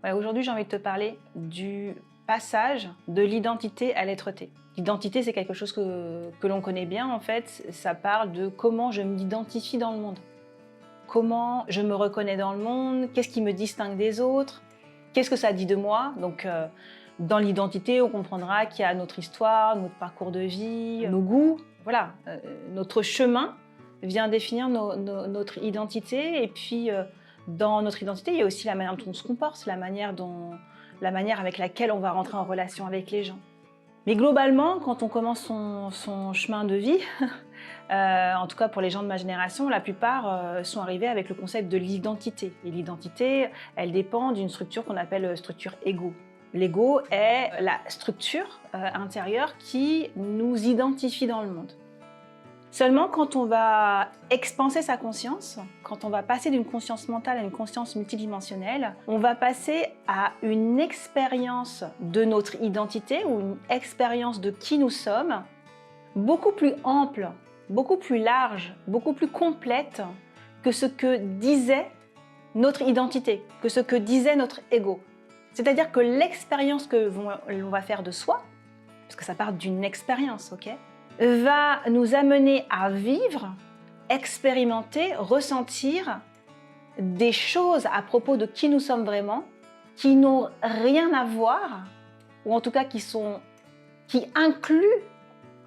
Ouais, aujourd'hui, j'ai envie de te parler du passage de l'identité à l'être-té. L'identité, c'est quelque chose que l'on connaît bien, en fait. Ça parle de comment je m'identifie dans le monde. Comment je me reconnais dans le monde, qu'est-ce qui me distingue des autres, qu'est-ce que ça dit de moi. Donc, dans l'identité, on comprendra qu'il y a notre histoire, notre parcours de vie, nos goûts. Voilà, notre chemin vient définir notre identité. Et puis, dans notre identité, il y a aussi la manière dont on se comporte, la manière avec laquelle on va rentrer en relation avec les gens. Mais globalement, quand on commence son chemin de vie, en tout cas pour les gens de ma génération, la plupart sont arrivés avec le concept de l'identité. Et l'identité, elle dépend d'une structure qu'on appelle structure ego. L'ego est la structure intérieure qui nous identifie dans le monde. Seulement, quand on va expanser sa conscience, quand on va passer d'une conscience mentale à une conscience multidimensionnelle, on va passer à une expérience de notre identité ou une expérience de qui nous sommes, beaucoup plus ample, beaucoup plus large, beaucoup plus complète que ce que disait notre identité, que ce que disait notre ego. C'est-à-dire que l'expérience que l'on va faire de soi, parce que ça part d'une expérience, ok, va nous amener à vivre, expérimenter, ressentir des choses à propos de qui nous sommes vraiment, qui n'ont rien à voir, ou en tout cas qui incluent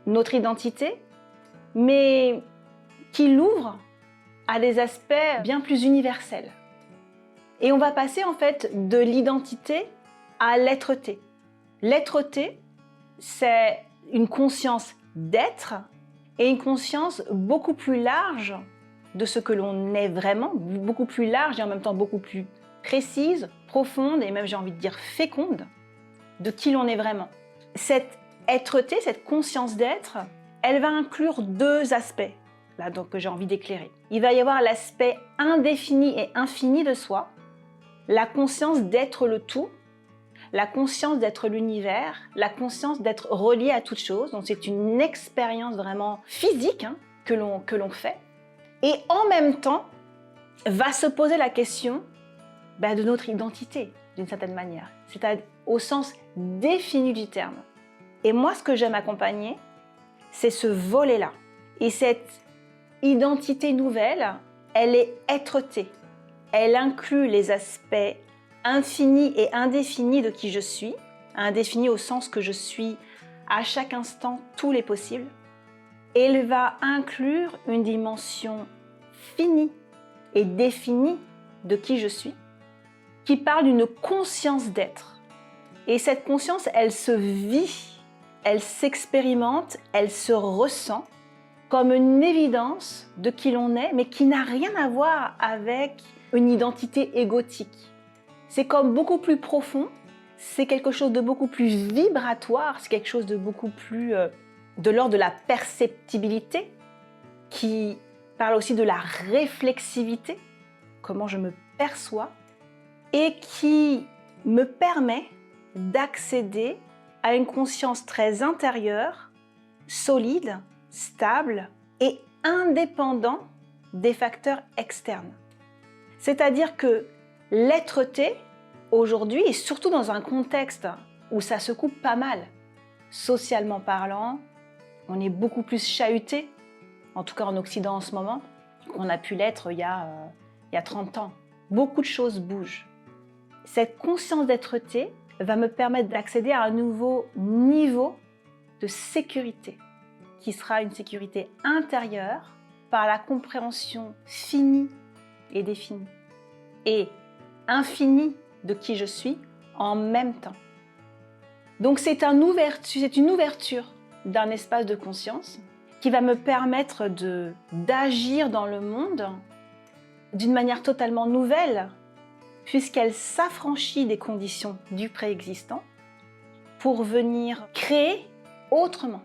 notre identité, mais qui l'ouvrent à des aspects bien plus universels. Et on va passer en fait de l'identité à l'être-té. L'être-té, c'est une conscience d'être et une conscience beaucoup plus large de ce que l'on est vraiment, beaucoup plus large et en même temps beaucoup plus précise, profonde et même j'ai envie de dire féconde de qui l'on est vraiment. Cette être-té, cette conscience d'être, elle va inclure deux aspects là, donc, que j'ai envie d'éclairer. Il va y avoir l'aspect indéfini et infini de soi, la conscience d'être le tout, la conscience d'être l'univers, la conscience d'être relié à toute chose. Donc c'est une expérience vraiment physique que l'on fait. Et en même temps, va se poser la question de notre identité, d'une certaine manière. C'est-à-dire au sens défini du terme. Et moi, ce que j'aime accompagner, c'est ce volet-là. Et cette identité nouvelle, elle est être-té. Elle inclut les aspects infini et indéfini de qui je suis, indéfini au sens que je suis à chaque instant tous les possibles, et elle va inclure une dimension finie et définie de qui je suis, qui parle d'une conscience d'être. Et cette conscience, elle se vit, elle s'expérimente, elle se ressent comme une évidence de qui l'on est, mais qui n'a rien à voir avec une identité égotique. C'est comme beaucoup plus profond, c'est quelque chose de beaucoup plus vibratoire, c'est quelque chose de beaucoup plus de l'ordre de la perceptibilité, qui parle aussi de la réflexivité, comment je me perçois, et qui me permet d'accéder à une conscience très intérieure, solide, stable et indépendant des facteurs externes. C'est-à-dire que l'être-té, aujourd'hui, et surtout dans un contexte où ça se coupe pas mal, socialement parlant, on est beaucoup plus chahuté, en tout cas en Occident en ce moment, qu'on a pu l'être il y a 30 ans. Beaucoup de choses bougent. Cette conscience d'être-té va me permettre d'accéder à un nouveau niveau de sécurité, qui sera une sécurité intérieure par la compréhension finie et définie. Et infini de qui je suis en même temps. Donc c'est une ouverture d'un espace de conscience qui va me permettre d'agir dans le monde d'une manière totalement nouvelle, puisqu'elle s'affranchit des conditions du préexistant pour venir créer autrement.